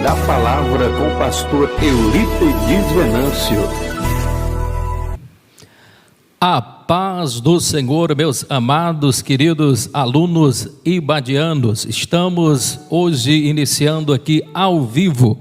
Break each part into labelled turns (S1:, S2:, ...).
S1: da Palavra com o pastor Eurípides Venâncio.
S2: A paz do Senhor, meus amados, queridos alunos ibadianos. Estamos hoje iniciando aqui ao vivo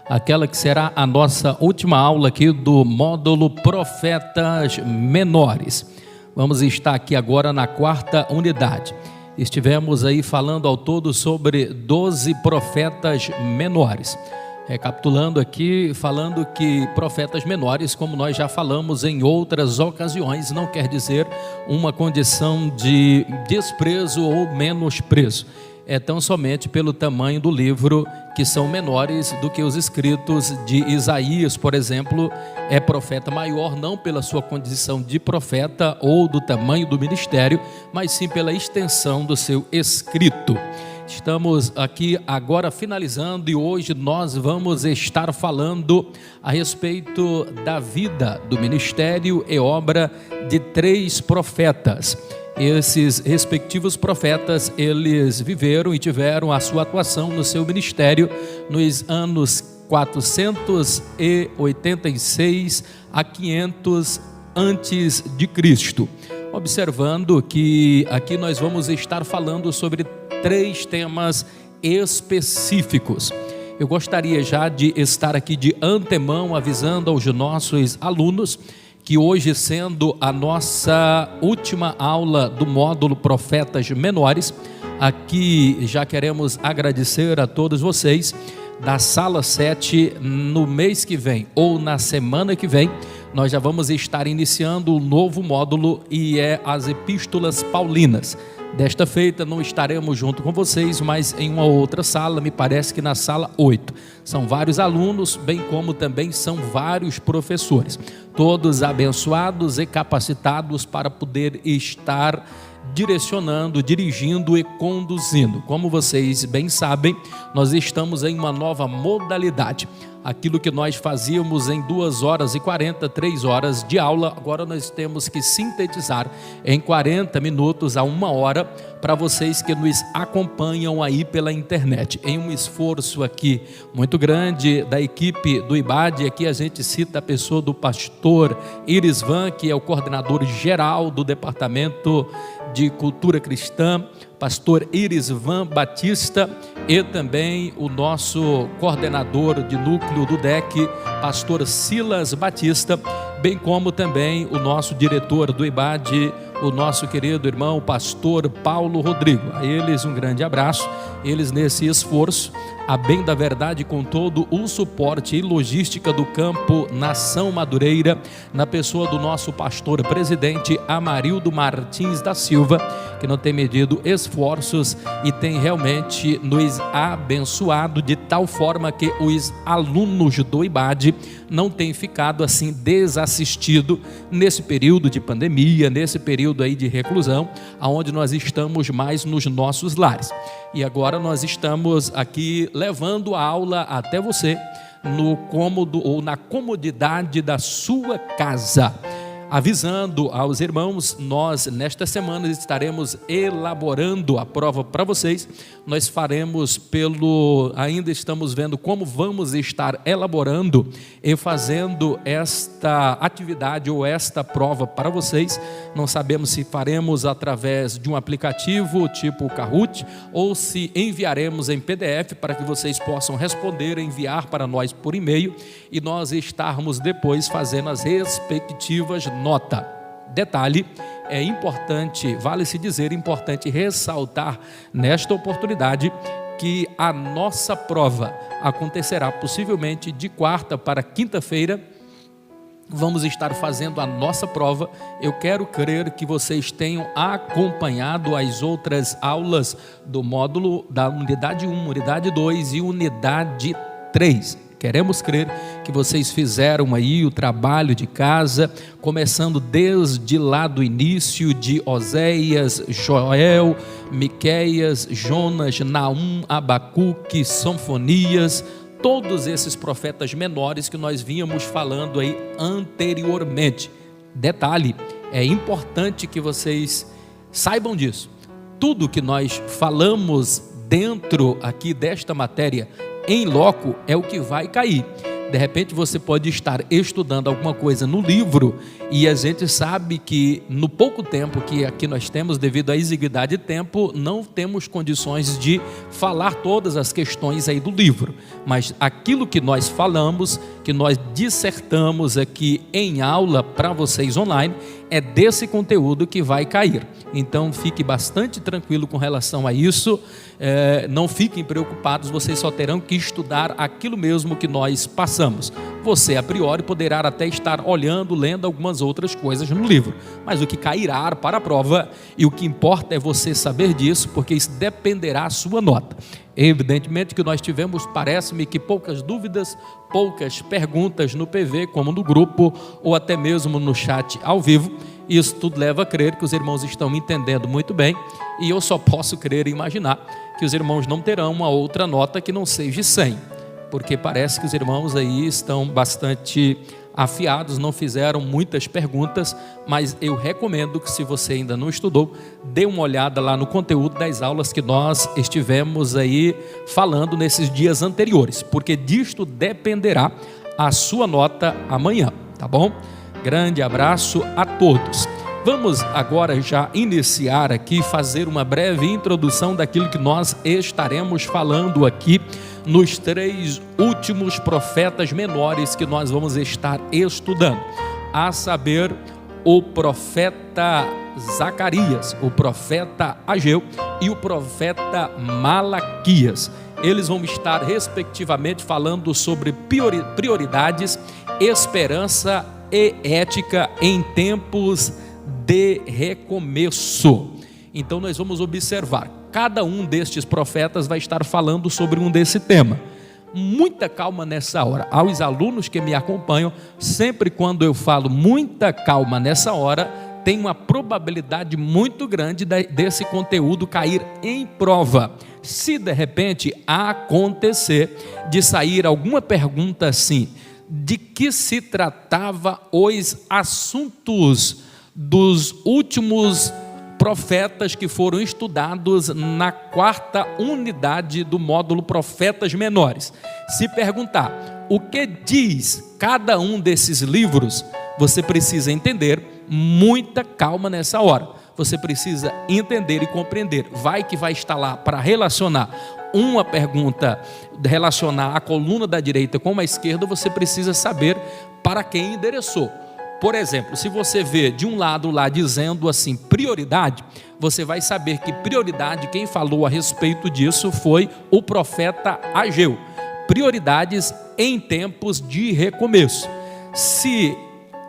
S2: aquela que será a nossa última aula aqui do módulo Profetas Menores. Vamos estar aqui agora na quarta unidade. Estivemos aí falando ao todo sobre 12 profetas menores. Recapitulando aqui, falando que profetas menores, como nós já falamos em outras ocasiões, não quer dizer uma condição de desprezo ou menosprezo. É tão somente pelo tamanho do livro que são menores do que os escritos de Isaías, por exemplo, é profeta maior, não pela sua condição de profeta ou do tamanho do ministério, mas sim pela extensão do seu escrito. Estamos aqui agora finalizando e hoje nós vamos estar falando a respeito da vida, do ministério e obra de 3 profetas. Esses respectivos profetas, eles viveram e tiveram a sua atuação no seu ministério nos anos 486 a 500 antes de Cristo. Observando que aqui nós vamos estar falando sobre 3 temas específicos. Eu gostaria já de estar aqui de antemão avisando aos nossos alunos que hoje, sendo a nossa última aula do módulo Profetas Menores, aqui já queremos agradecer a todos vocês da sala 7. No mês que vem ou na semana que vem nós já vamos estar iniciando um novo módulo e é as Epístolas Paulinas. Desta feita não estaremos junto com vocês, mas em uma outra sala, me parece que na sala 8. São vários alunos, bem como também são vários professores, todos abençoados e capacitados para poder estar direcionando, dirigindo e conduzindo. Como vocês bem sabem, nós estamos em uma nova modalidade. Aquilo que nós fazíamos em 2 horas e 40, 3 horas de aula, agora nós temos que sintetizar em 40 minutos a 1 hora para vocês que nos acompanham aí pela internet. Em um esforço aqui muito grande da equipe do IBAD, aqui a gente cita a pessoa do pastor Irisvan, que é o coordenador geral do Departamento de Cultura Cristã, pastor Irisvan Batista, e também o nosso coordenador de núcleo do DEC, pastor Silas Batista, bem como também o nosso diretor do IBAD, o nosso querido irmão pastor Paulo Rodrigo. A eles um grande abraço, eles nesse esforço, a bem da verdade, com todo o suporte e logística do campo Nação Madureira, na pessoa do nosso pastor presidente Amarildo Martins da Silva, que não tem medido esforços e tem realmente nos abençoado de tal forma que os alunos do IBAD não têm ficado assim desassistidos nesse período de pandemia, nesse período aí de reclusão, aonde nós estamos mais nos nossos lares. E agora nós estamos aqui levando a aula até você no cômodo ou na comodidade da sua casa. Avisando aos irmãos, nós nesta semana estaremos elaborando a prova para vocês. Nós faremos ainda estamos vendo como vamos estar elaborando e fazendo esta atividade ou esta prova para vocês. Não sabemos se faremos através de um aplicativo tipo o Kahoot ou se enviaremos em PDF para que vocês possam responder e enviar para nós por e-mail e nós estarmos depois fazendo as respectivas nota. Detalhe, é importante, vale-se dizer, importante ressaltar nesta oportunidade que a nossa prova acontecerá possivelmente de quarta para quinta-feira. Vamos estar fazendo a nossa prova. Eu quero crer que vocês tenham acompanhado as outras aulas do módulo da unidade 1, unidade 2 e unidade 3. Queremos crer que vocês fizeram aí o trabalho de casa, começando desde lá do início de Oséias, Joel, Miqueias, Jonas, Naum, Abacuque, Sofonias, todos esses profetas menores que nós vínhamos falando aí anteriormente. Detalhe, é importante que vocês saibam disso. Tudo que nós falamos dentro aqui desta matéria em loco é o que vai cair. De repente você pode estar estudando alguma coisa no livro e a gente sabe que no pouco tempo que aqui nós temos, devido à exiguidade de tempo, não temos condições de falar todas as questões aí do livro. Mas aquilo que nós falamos, que nós dissertamos aqui em aula para vocês online, é desse conteúdo que vai cair. Então fique bastante tranquilo com relação a isso, não fiquem preocupados, vocês só terão que estudar aquilo mesmo que nós passamos. Você a priori poderá até estar olhando, lendo algumas outras coisas no livro, mas o que cairá para a prova, e o que importa é você saber disso, porque isso dependerá da sua nota. Evidentemente que nós tivemos, parece-me que poucas dúvidas, poucas perguntas no PV, como no grupo, ou até mesmo no chat ao vivo. Isso tudo leva a crer que os irmãos estão entendendo muito bem, e eu só posso crer e imaginar que os irmãos não terão uma outra nota que não seja 100, porque parece que os irmãos aí estão bastante afiados, não fizeram muitas perguntas, mas eu recomendo que, se você ainda não estudou, dê uma olhada lá no conteúdo das aulas que nós estivemos aí falando nesses dias anteriores, porque disto dependerá a sua nota amanhã, tá bom? Grande abraço a todos. Vamos agora já iniciar aqui, fazer uma breve introdução daquilo que nós estaremos falando aqui nos 3 últimos profetas menores que nós vamos estar estudando, a saber, o profeta Zacarias, o profeta Ageu e o profeta Malaquias. Eles vão estar respectivamente falando sobre prioridades, esperança e ética em tempos de recomeço. Então nós vamos observar, cada um destes profetas vai estar falando sobre um desse tema. Muita calma nessa hora. Aos alunos que me acompanham, sempre quando eu falo muita calma nessa hora, tem uma probabilidade muito grande desse conteúdo cair em prova. Se de repente acontecer de sair alguma pergunta assim, de que se tratava os assuntos dos últimos profetas que foram estudados na 4ª unidade do módulo Profetas Menores. Se perguntar o que diz cada um desses livros, você precisa entender, muita calma nessa hora. Você precisa entender e compreender. Vai que vai estar lá para relacionar uma pergunta, relacionar a coluna da direita com a esquerda, você precisa saber para quem endereçou. Por exemplo, se você vê de um lado lá dizendo assim, prioridade, você vai saber que prioridade, quem falou a respeito disso foi o profeta Ageu. Prioridades em tempos de recomeço. Se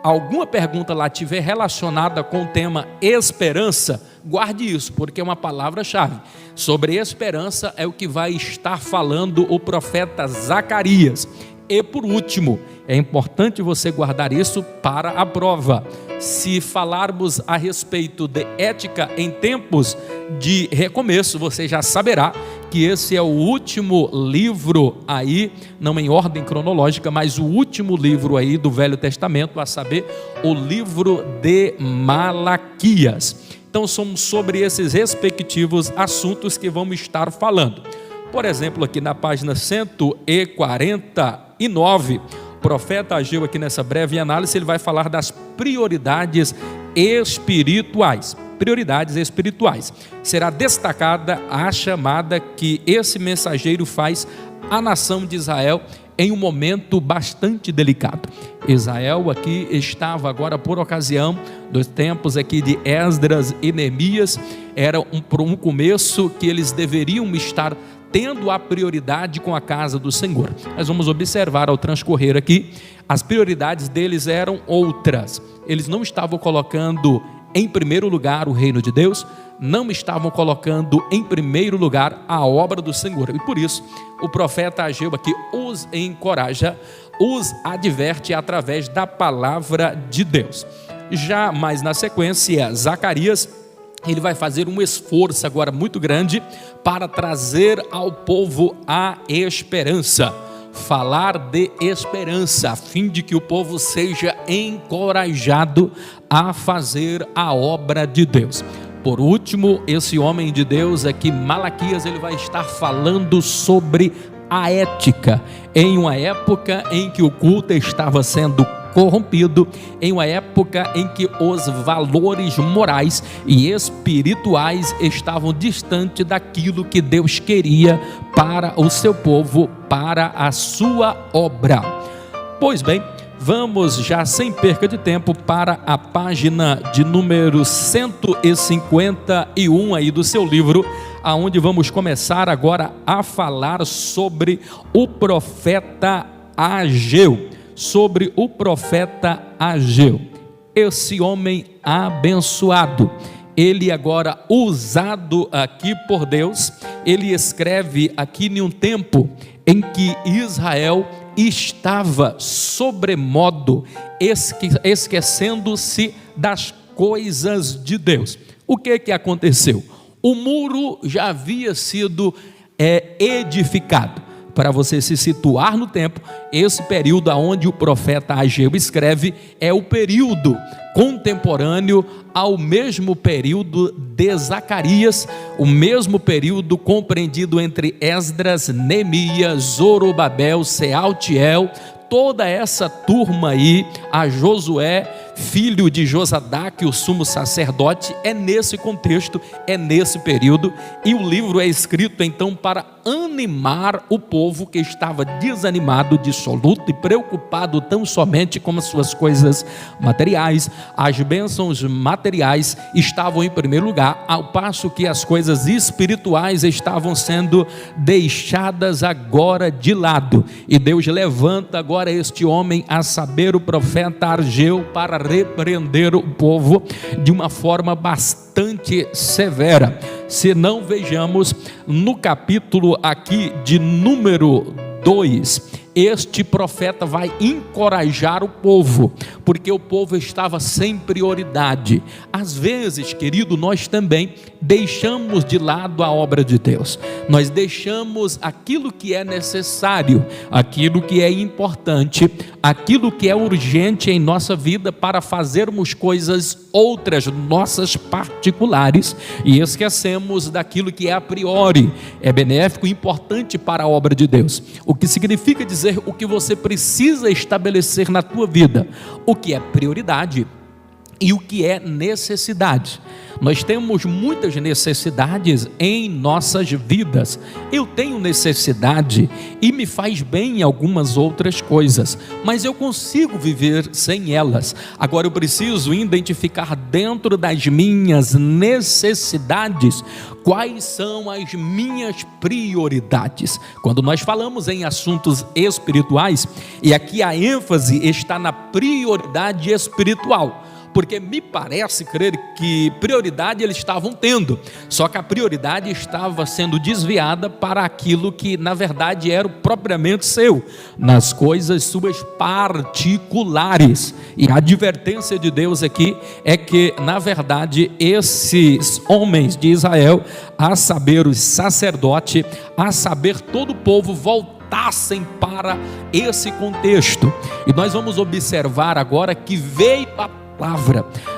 S2: alguma pergunta lá tiver relacionada com o tema esperança, guarde isso, porque é uma palavra-chave. Sobre esperança é o que vai estar falando o profeta Zacarias. E por último, é importante você guardar isso para a prova. Se falarmos a respeito de ética em tempos de recomeço, você já saberá que esse é o último livro aí, não em ordem cronológica, mas o último livro aí do Velho Testamento, a saber, o livro de Malaquias. Então são sobre esses respectivos assuntos que vamos estar falando. Por exemplo, aqui na página 149, o profeta Ageu, aqui nessa breve análise, ele vai falar das prioridades espirituais. Prioridades espirituais. Será destacada a chamada que esse mensageiro faz à nação de Israel em um momento bastante delicado. Israel aqui estava agora por ocasião dos tempos aqui de Esdras e Neemias, era um começo que eles deveriam estar tendo a prioridade com a casa do Senhor. Nós vamos observar ao transcorrer aqui, as prioridades deles eram outras. Eles não estavam colocando em primeiro lugar o reino de Deus, não estavam colocando em primeiro lugar a obra do Senhor. E por isso, o profeta Ageu aqui os encoraja, os adverte através da palavra de Deus. Já mais na sequência, Zacarias, ele vai fazer um esforço agora muito grande para trazer ao povo a esperança. Falar de esperança, a fim de que o povo seja encorajado a fazer a obra de Deus. Por último, esse homem de Deus aqui, Malaquias, ele vai estar falando sobre a ética, em uma época em que o culto estava sendo corrompido, em uma época em que os valores morais e espirituais estavam distantes daquilo que Deus queria para o seu povo, para a sua obra. Pois bem, vamos já sem perca de tempo para a página de número 151 aí do seu livro, aonde vamos começar agora a falar sobre o profeta Ageu. Sobre o profeta Ageu, esse homem abençoado, ele agora usado aqui por Deus, ele escreve aqui em um tempo em que Israel estava sobremodo esquecendo-se das coisas de Deus. O que aconteceu? O muro já havia sido edificado. Para você se situar no tempo, esse período onde o profeta Ageu escreve é o período contemporâneo ao mesmo período de Zacarias, o mesmo período compreendido entre Esdras, Neemias, Zorobabel, Sealtiel, toda essa turma aí, a Josué, filho de Josadaque, o sumo sacerdote, é nesse contexto, é nesse período, e o livro é escrito então para animar o povo que estava desanimado, dissoluto e preocupado tão somente com as suas coisas materiais. As bênçãos materiais estavam em primeiro lugar, ao passo que as coisas espirituais estavam sendo deixadas agora de lado, e Deus levanta agora este homem, a saber, o profeta Ageu, para repreender o povo de uma forma bastante severa. Se não, vejamos no capítulo aqui de número 2, este profeta vai encorajar o povo, porque o povo estava sem prioridade. Às vezes, querido, nós também deixamos de lado a obra de Deus, nós deixamos aquilo que é necessário, aquilo que é importante, aquilo que é urgente em nossa vida para fazermos coisas outras, nossas particulares, e esquecemos daquilo que é a priori, é benéfico e importante para a obra de Deus. O que significa dizer o que você precisa estabelecer na tua vida, o que é prioridade e o que é necessidade. Nós temos muitas necessidades em nossas vidas. Eu tenho necessidade e me faz bem em algumas outras coisas, mas eu consigo viver sem elas. Agora eu preciso identificar dentro das minhas necessidades quais são as minhas prioridades. Quando nós falamos em assuntos espirituais, e aqui a ênfase está na prioridade espiritual, porque me parece crer que prioridade eles estavam tendo, só que a prioridade estava sendo desviada para aquilo que na verdade era o propriamente seu, nas coisas suas particulares. E a advertência de Deus aqui é que na verdade esses homens de Israel, a saber os sacerdotes, a saber todo o povo, voltassem para esse contexto. E nós vamos observar agora que veio a palavra.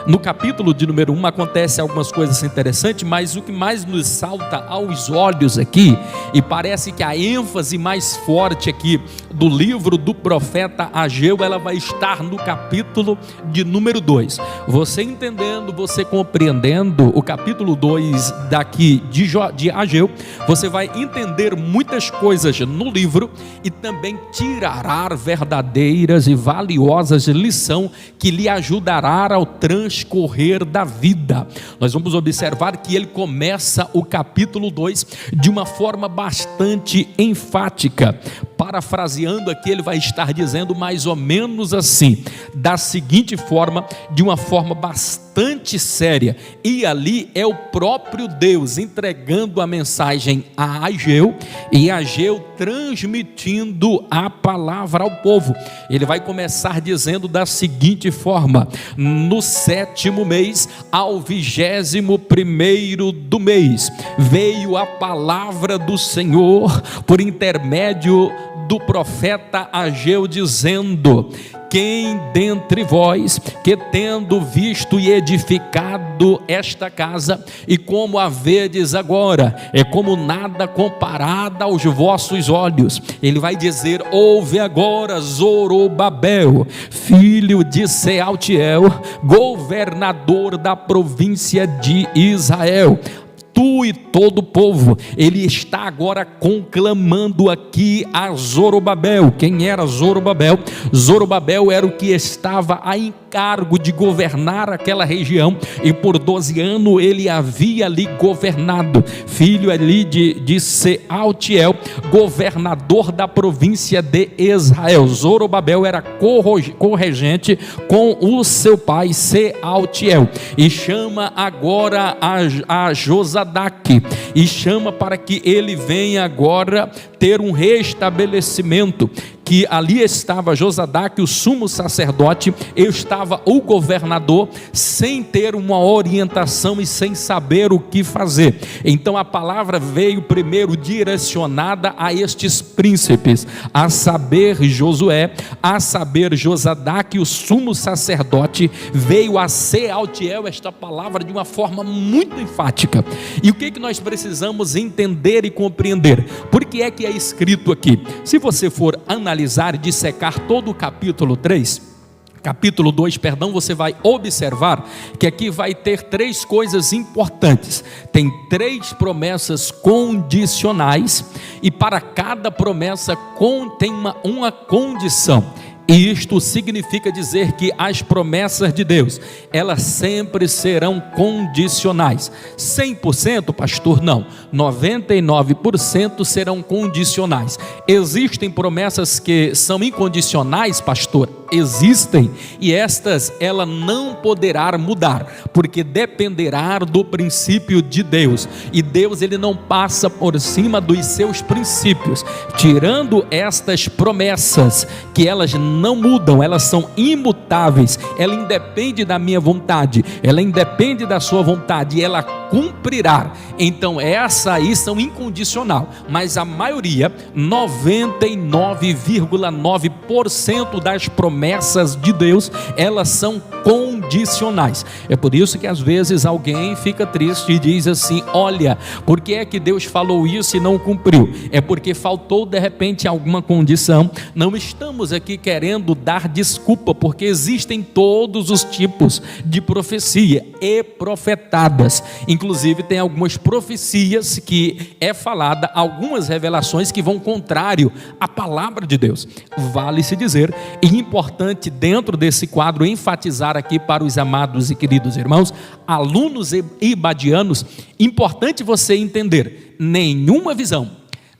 S2: No capítulo de número 1 acontece algumas coisas interessantes, mas o que mais nos salta aos olhos aqui, e parece que a ênfase mais forte aqui do livro do profeta Ageu, ela vai estar no capítulo de número 2. Você entendendo, você compreendendo o capítulo 2 daqui de Ageu, você vai entender muitas coisas no livro e também tirará verdadeiras e valiosas lições que lhe ajudará ao transcorrer da vida. Nós vamos observar que ele começa o capítulo 2 de uma forma bastante enfática. Parafraseando aqui, ele vai estar dizendo mais ou menos assim, da seguinte forma, de uma forma bastante séria, e ali é o próprio Deus entregando a mensagem a Ageu, e Ageu transmitindo a palavra ao povo. Ele vai começar dizendo da seguinte forma: no 7º mês, ao 21º do mês, veio a palavra do Senhor por intermédio do profeta Ageu, dizendo: quem dentre vós, que tendo visto e edificado esta casa, e como a vedes agora, é como nada comparada aos vossos olhos. Ele vai dizer: ouve agora, Zorobabel, filho de Sealtiel, governador da província de Israel, tu e todo o povo. Ele está agora conclamando aqui a Zorobabel. Quem era Zorobabel? Zorobabel era o que estava a encargo de governar aquela região, e por 12 anos ele havia ali governado, filho ali de Sealtiel, governador da província de Israel. Zorobabel era corregente com o seu pai Sealtiel, e chama agora a Josadaque, e chama para que ele venha agora ter um restabelecimento, que ali estava Josadaque, o sumo sacerdote, estava o governador, sem ter uma orientação e sem saber o que fazer. Então a palavra veio primeiro direcionada a estes príncipes, a saber Josué, a saber Josadaque, o sumo sacerdote. Veio a Sealtiel esta palavra de uma forma muito enfática. E o que nós precisamos entender e compreender? Por que é que é escrito aqui? Se você for analisar e dissecar todo o capítulo 2, você vai observar que aqui vai ter 3 coisas importantes. Tem 3 promessas condicionais, e para cada promessa tem uma condição. E isto significa dizer que as promessas de Deus, elas sempre serão condicionais. 100%, pastor, não. 99% serão condicionais. Existem promessas que são incondicionais, pastor? Existem, e estas ela não poderá mudar, porque dependerá do princípio de Deus, e Deus ele não passa por cima dos seus princípios. Tirando estas promessas, que elas não mudam, elas são imutáveis, ela independe da minha vontade, ela independe da sua vontade, e ela cumprirá. Então essa aí são incondicional, mas a maioria, 99,9% das promessas de Deus, elas são condicionais. É por isso que às vezes alguém fica triste e diz assim: olha, por que é que Deus falou isso e não cumpriu? É porque faltou de repente alguma condição. Não estamos aqui querendo dar desculpa, porque existem todos os tipos de profecia e profetadas. Inclusive tem algumas profecias que é falada, algumas revelações que vão contrário à palavra de Deus. Vale-se dizer, e importante dentro desse quadro enfatizar aqui para os amados e queridos irmãos, alunos ibadianos, importante você entender: nenhuma visão,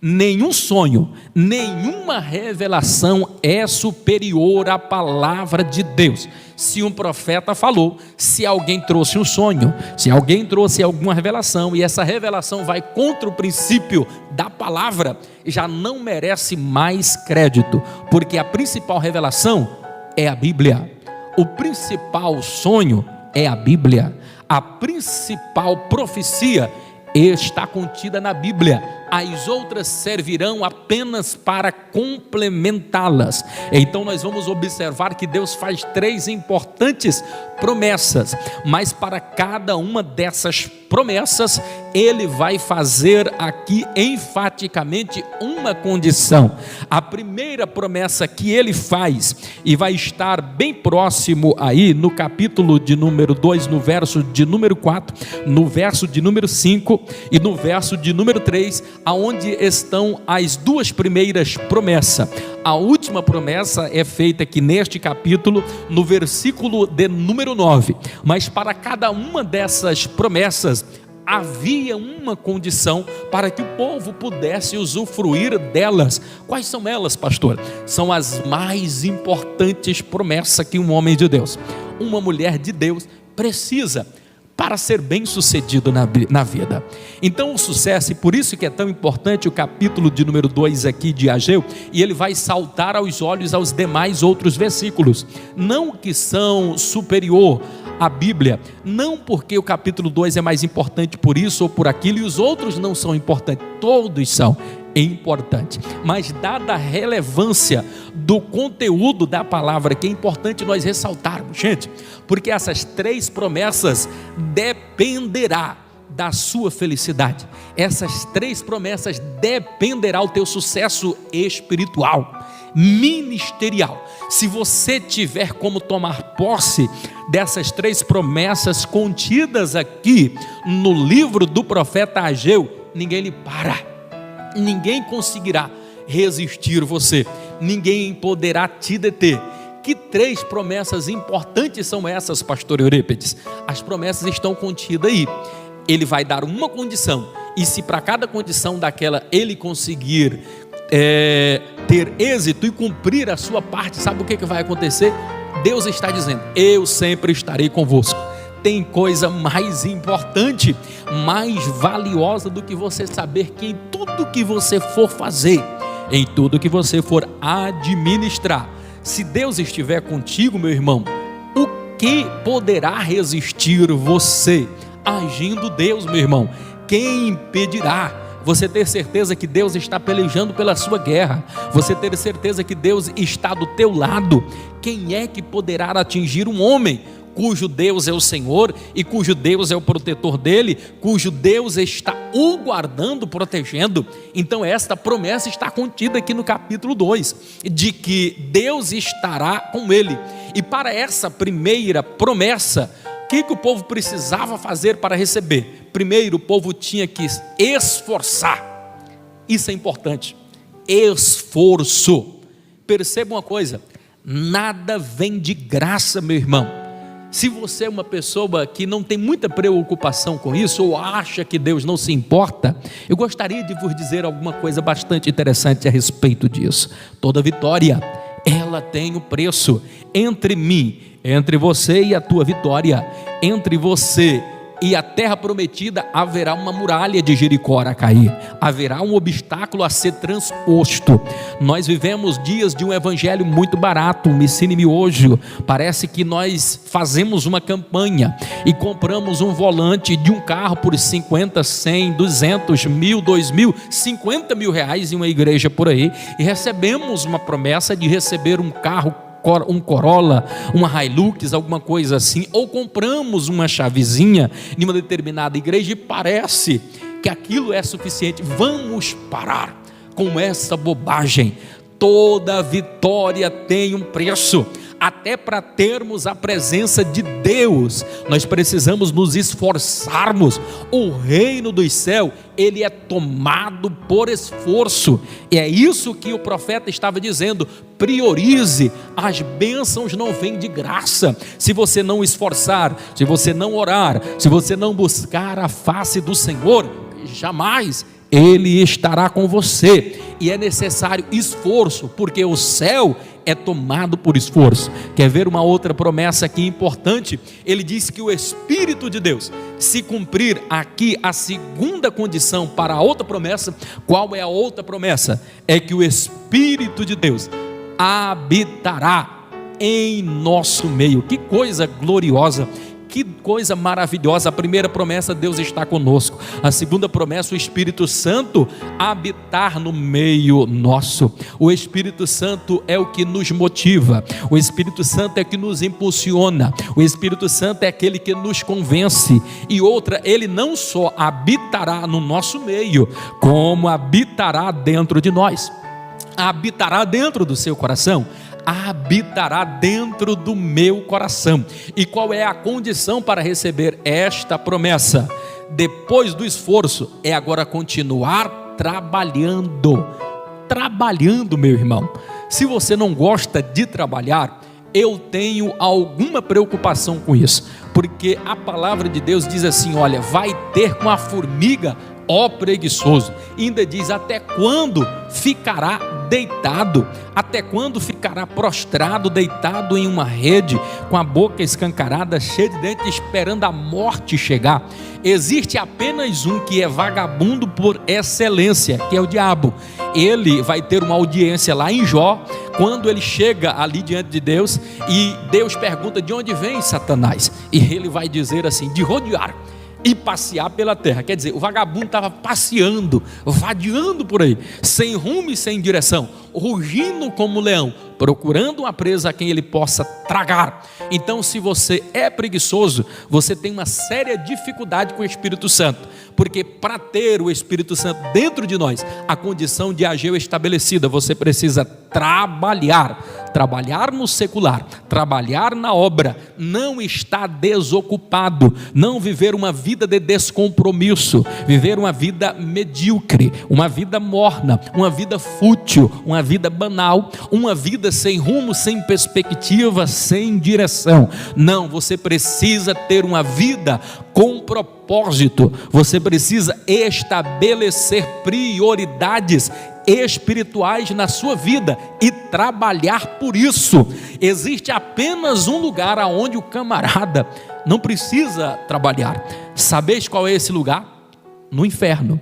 S2: nenhum sonho, nenhuma revelação é superior à palavra de Deus. Se um profeta falou, se alguém trouxe um sonho, se alguém trouxe alguma revelação, e essa revelação vai contra o princípio da palavra, já não merece mais crédito, porque a principal revelação é a Bíblia, o principal sonho é a Bíblia, a principal profecia está contida na Bíblia. As outras servirão apenas para complementá-las. Então nós vamos observar que Deus faz 3 importantes promessas, mas para cada uma dessas promessas Ele vai fazer aqui enfaticamente uma condição. A primeira promessa que Ele faz, e vai estar bem próximo aí no capítulo de número 2, no verso de número 4, no verso de número 5 e no verso de número 3, aonde estão as 2 primeiras promessas. A última promessa é feita aqui neste capítulo, no versículo de número 9. Mas para cada uma dessas promessas havia uma condição para que o povo pudesse usufruir delas. Quais são elas, pastor? São as mais importantes promessas que um homem de Deus, uma mulher de Deus precisa para ser bem sucedido na vida. Então o sucesso, e por isso que é tão importante o capítulo de número 2 aqui de Ageu, e ele vai saltar aos olhos aos demais outros versículos, não que são superior à Bíblia, não porque o capítulo 2 é mais importante por isso ou por aquilo, e os outros não são importantes, todos são. importante. Mas dada a relevância do conteúdo da palavra, que é importante nós ressaltarmos, gente, porque essas 3 promessas dependerá da sua felicidade. Essas 3 promessas dependerá do teu sucesso espiritual, ministerial. Se você tiver como tomar posse dessas 3 promessas contidas aqui no livro do profeta Ageu, ninguém lhe para, ninguém conseguirá resistir você, ninguém poderá te deter. Que 3 promessas importantes são essas, pastor Eurípides? As promessas estão contidas aí. Ele vai dar uma condição, e se para cada condição daquela ele conseguir ter êxito e cumprir a sua parte, sabe o que vai acontecer? Deus está dizendo: eu sempre estarei convosco. Tem coisa mais importante, mais valiosa do que você saber que em tudo que você for fazer, em tudo que você for administrar, se Deus estiver contigo, meu irmão, o que poderá resistir você? Agindo Deus, meu irmão, quem impedirá? Você ter certeza que Deus está pelejando pela sua guerra, você ter certeza que Deus está do teu lado. Quem é que poderá atingir um homem cujo Deus é o Senhor e cujo Deus é o protetor dele, cujo Deus está o guardando, protegendo? Então esta promessa está contida aqui no capítulo 2, de que Deus estará com ele. E para essa primeira promessa, o que o povo precisava fazer para receber? Primeiro, o povo tinha que esforçar. Isso é importante. Esforço. Perceba uma coisa: nada vem de graça, meu irmão. Se você é uma pessoa que não tem muita preocupação com isso, ou acha que Deus não se importa, eu gostaria de vos dizer alguma coisa bastante interessante a respeito disso. Toda vitória, ela tem um preço. Entre mim, entre você e a tua vitória, entre você e a terra prometida, haverá uma muralha de Jericó a cair, haverá um obstáculo a ser transposto. Nós vivemos dias de um evangelho muito barato, me ensine-me hoje. Parece que nós fazemos uma campanha e compramos um volante de um carro por 50, 100, 200, 1000, 2000, 50 mil reais em uma igreja por aí, e recebemos uma promessa de receber um carro, um Corolla, uma Hilux, alguma coisa assim, ou compramos uma chavezinha em uma determinada igreja e parece que aquilo é suficiente. Vamos parar com essa bobagem. Toda vitória tem um preço. Até para termos a presença de Deus, nós precisamos nos esforçarmos. O reino dos céus, ele é tomado por esforço. E é isso que o profeta estava dizendo: priorize, as bênçãos não vêm de graça. Se você não esforçar, se você não orar, se você não buscar a face do Senhor, jamais Ele estará com você. E é necessário esforço, porque o céu é tomado por esforço. Quer ver uma outra promessa aqui importante? Ele diz que o Espírito de Deus, se cumprir aqui a segunda condição para a outra promessa. Qual é a outra promessa? É que o Espírito de Deus habitará em nosso meio. Que coisa gloriosa, que coisa maravilhosa. A primeira promessa, Deus está conosco. A segunda promessa, o Espírito Santo habitar no meio nosso. O Espírito Santo é o que nos motiva, o Espírito Santo é o que nos impulsiona, o Espírito Santo é aquele que nos convence. E outra, ele não só habitará no nosso meio, como habitará dentro de nós. Habitará dentro do seu coração, habitará dentro do meu coração. E qual é a condição para receber esta promessa? Depois do esforço, é agora continuar trabalhando. Trabalhando, meu irmão. Se você não gosta de trabalhar, eu tenho alguma preocupação com isso, porque a palavra de Deus diz assim: olha, vai ter com a formiga, ó preguiçoso. E ainda diz: até quando ficará deitado? Até quando ficará prostrado, deitado em uma rede, com a boca escancarada, cheia de dentes, esperando a morte chegar? Existe apenas um que é vagabundo por excelência, que é o diabo. Ele vai ter uma audiência lá em Jó, quando ele chega ali diante de Deus, e Deus pergunta: de onde vem Satanás? E ele vai dizer assim: de rodear. e passear pela terra. Quer dizer, o vagabundo estava passeando, vadeando por aí, sem rumo e sem direção, rugindo como um leão, procurando uma presa a quem ele possa tragar. Então, se você é preguiçoso, você tem uma séria dificuldade com o Espírito Santo, porque para ter o Espírito Santo dentro de nós, a condição de Ageu estabelecida, você precisa trabalhar no secular, trabalhar na obra, não estar desocupado, não viver uma vida de descompromisso, viver uma vida medíocre, uma vida morna, uma vida fútil, uma vida banal, uma vida sem rumo, sem perspectiva, sem direção. Não, você precisa ter uma vida com propósito, você precisa estabelecer prioridades espirituais na sua vida e trabalhar por isso. Existe apenas um lugar aonde o camarada não precisa trabalhar. Sabeis qual é esse lugar? No inferno.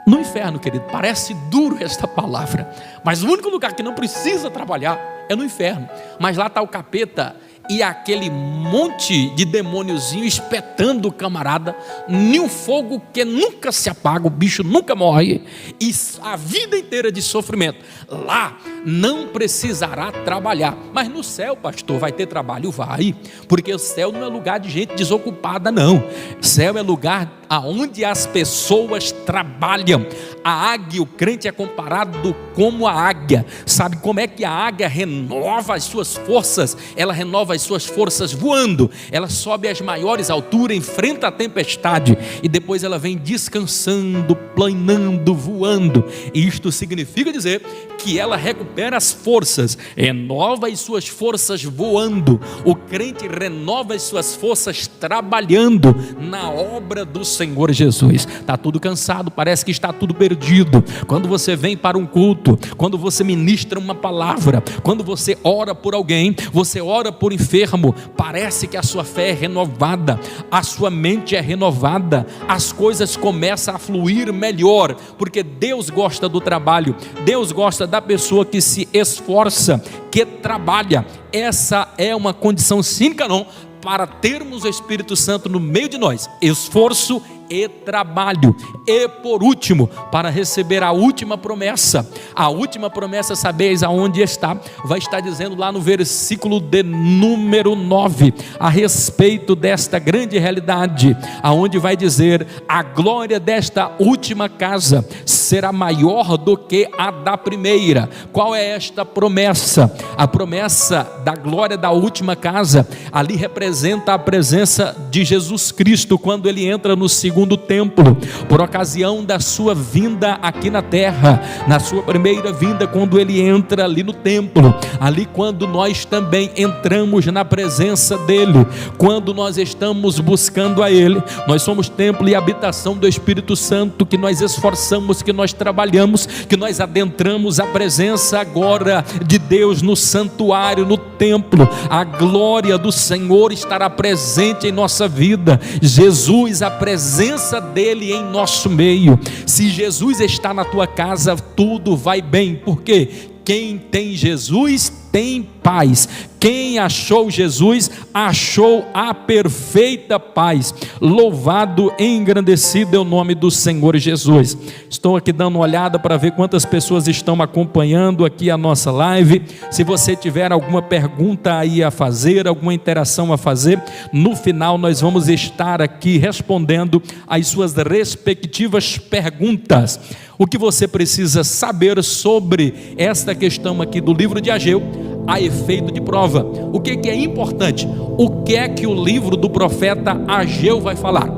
S2: No inferno, querido. Parece duro esta palavra, mas o único lugar que não precisa trabalhar é no inferno. Mas lá está o capeta e aquele monte de demôniozinho espetando o camarada em um fogo que nunca se apaga, o bicho nunca morre, e a vida inteira de sofrimento. Lá não precisará trabalhar. Mas no céu, pastor, vai ter trabalho? Vai, porque o céu não é lugar de gente desocupada, não. O céu é lugar aonde as pessoas trabalham. A águia, o crente é comparado como a águia. Sabe como é que a águia renova as suas forças? Ela renova as suas forças voando. Ela sobe às maiores alturas, enfrenta a tempestade e depois ela vem descansando, planando, voando. E isto significa dizer que ela recupera as forças, renova as suas forças voando. O crente renova as suas forças trabalhando na obra do Senhor Jesus. Está tudo cansado, parece que está tudo perdido. Quando você vem para um culto, quando você ministra uma palavra, quando você ora por alguém, você ora por enfermo, parece que a sua fé é renovada, a sua mente é renovada, as coisas começam a fluir melhor, porque Deus gosta do trabalho, Deus gosta da pessoa que se esforça, que trabalha. Essa é uma condição sine qua non para termos o Espírito Santo no meio de nós: esforço e trabalho. E por último, para receber a última promessa. A última promessa, sabeis aonde está? Vai estar dizendo lá no versículo de número 9, a respeito desta grande realidade, aonde vai dizer: a glória desta última casa será maior do que a da primeira. Qual é esta promessa? A promessa da glória da última casa, ali representa a presença de Jesus Cristo, quando ele entra no segundo templo, por ocasião da sua vinda aqui na terra, na sua primeira vinda, quando ele entra ali no templo, ali quando nós também entramos na presença dele, quando nós estamos buscando a ele, nós somos templo e habitação do Espírito Santo, que nós esforçamos, que nós trabalhamos, que nós adentramos a presença agora de Deus no santuário, no templo. A glória do Senhor estará presente em nossa vida. Jesus, a presença dele em nosso meio. Se Jesus está na tua casa, tudo vai bem, porque quem tem Jesus tem paz. Quem achou Jesus, achou a perfeita paz. Louvado e engrandecido é o nome do Senhor Jesus. Estou aqui dando uma olhada para ver quantas pessoas estão acompanhando aqui a nossa live. Se você tiver alguma pergunta aí a fazer, alguma interação a fazer, no final nós vamos estar aqui respondendo as suas respectivas perguntas. O que você precisa saber sobre esta questão aqui do livro de Ageu, a efeito de prova? O que é importante? O que é que o livro do profeta Ageu vai falar?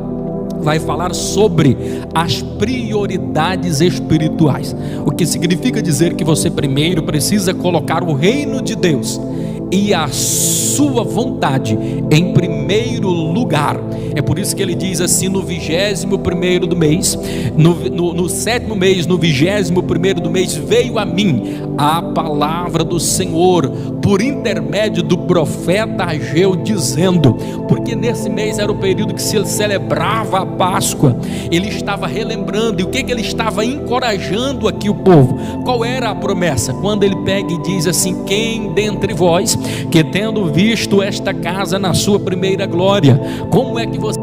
S2: Vai falar sobre as prioridades espirituais. O que significa dizer que você primeiro precisa colocar o reino de Deus e a sua vontade em primeiro lugar. É por isso que ele diz assim: no 21º do mês, no 7º mês, no 21º do mês, veio a mim a palavra do Senhor por intermédio do profeta Ageu, dizendo, porque nesse mês era o período que se celebrava a Páscoa. Ele estava relembrando, e o que ele estava encorajando aqui o povo? Qual era a promessa? Quando ele pega e diz assim: quem dentre vós que tendo visto esta casa na sua primeira glória, como é que você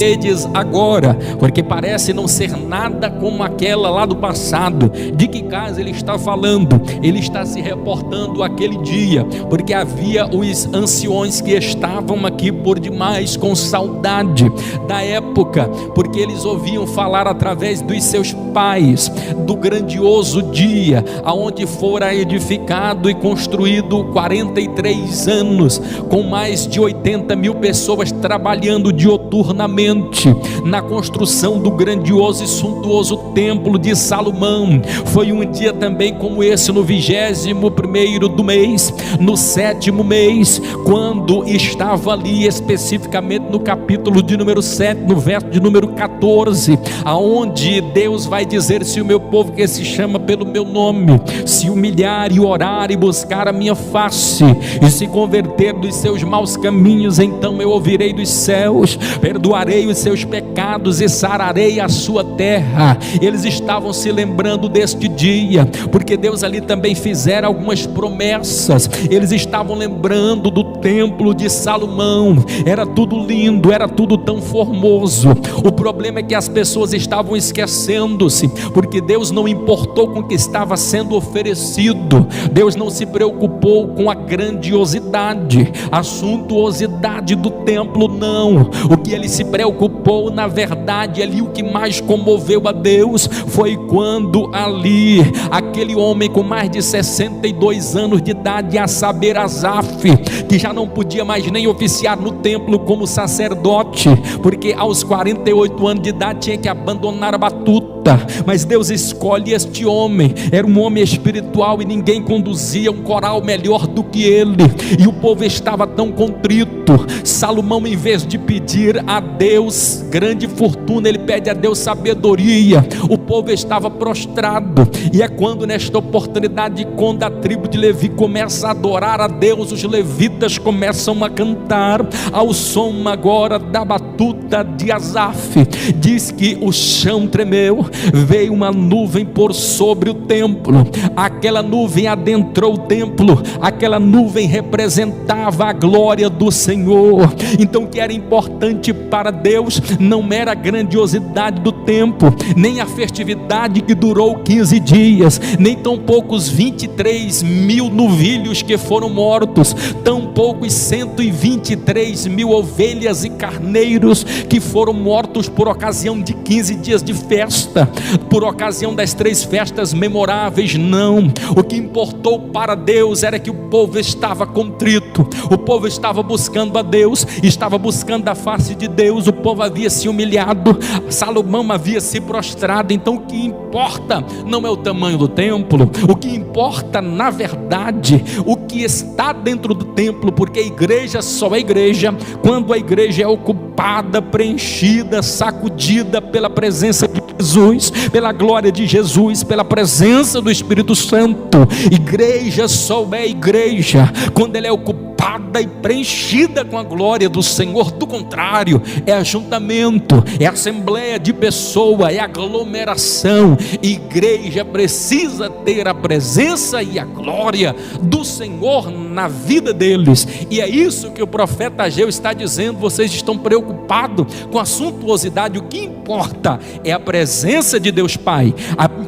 S2: vedes agora, porque parece não ser nada como aquela lá do passado. De que casa ele está falando? Ele está se reportando àquele dia, porque havia os anciões que estavam aqui por demais com saudade da época, porque eles ouviam falar através dos seus pais do grandioso dia aonde fora edificado e construído 43 anos, com mais de 80 mil pessoas trabalhando dioturnamente na construção do grandioso e suntuoso templo de Salomão. Foi um dia também como esse, no 21º do mês, no 7º mês, quando estava ali especificamente no capítulo de número 7, no verso de número 14, aonde Deus vai dizer: se o meu povo, que se chama pelo meu nome, se humilhar e orar e buscar a minha face e se converter dos seus maus caminhos, então eu ouvirei dos céus, perdoarei os seus pecados e sararei a sua terra. Eles estavam se lembrando deste dia, porque Deus ali também fizera algumas promessas. Eles estavam lembrando do templo de Salomão. Era tudo lindo, era tudo tão formoso. O problema é que as pessoas estavam esquecendo-se, porque Deus não importou com o que estava sendo oferecido. Deus não se preocupou com a grandiosidade, a suntuosidade do templo, não. O que ele se preocupou, na verdade, ali o que mais comoveu a Deus foi quando ali aquele homem com mais de 62 anos de idade, a saber, Asaf, que já não podia mais nem oficiar no templo como sacerdote, porque aos 48 anos de idade tinha que abandonar a batuta. Mas Deus escolhe este homem. Era um homem espiritual e ninguém conduzia um coral melhor do que ele, e o povo estava tão contrito. Salomão, em vez de pedir a Deus grande fortuna, ele pede a Deus sabedoria. O povo estava prostrado, e é quando nesta oportunidade, quando a tribo de Levi começa a adorar a Deus, os levitas começam a cantar ao som agora da batuta de Asaf. Diz que o chão tremeu, veio uma nuvem por sobre o templo. Aquela nuvem adentrou o templo, aquela nuvem representava a glória do Senhor. Então, o que era importante para Deus não era a grandiosidade do templo, nem a festividade que durou 15 dias, nem tão poucos 23 mil novilhos que foram mortos, tão poucos 123 mil ovelhas e carneiros que foram mortos por ocasião de 15 dias de festa, por ocasião das 3 festas memoráveis. Não, o que importou para Deus era que o povo estava contrito, o povo estava buscando a Deus, estava buscando a face de Deus. O povo havia se humilhado, Salomão havia se prostrado. Então, o que importa não é o tamanho do templo, o que importa, na verdade, o que está dentro do templo, porque a igreja só é igreja quando a igreja é ocupada, preenchida, sacudida pela presença de Jesus, pela glória de Jesus, pela presença do Espírito Santo. Igreja só é igreja quando ela é ocupada e preenchida com a glória do Senhor. Do contrário, é ajuntamento, é assembleia de pessoa, é aglomeração. Igreja precisa ter a presença e a glória do Senhor na vida deles, e é isso que o profeta Ageu está dizendo. Vocês estão preocupados com a suntuosidade. O que importa é a presença de Deus Pai,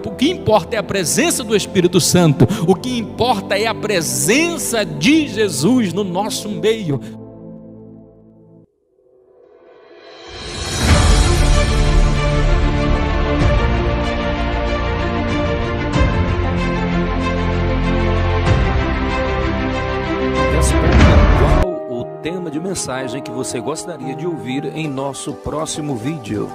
S2: o que importa é a presença do Espírito Santo, o que importa é a presença de Jesus no nosso meio.
S1: Qual o tema de mensagem que você gostaria de ouvir em nosso próximo vídeo?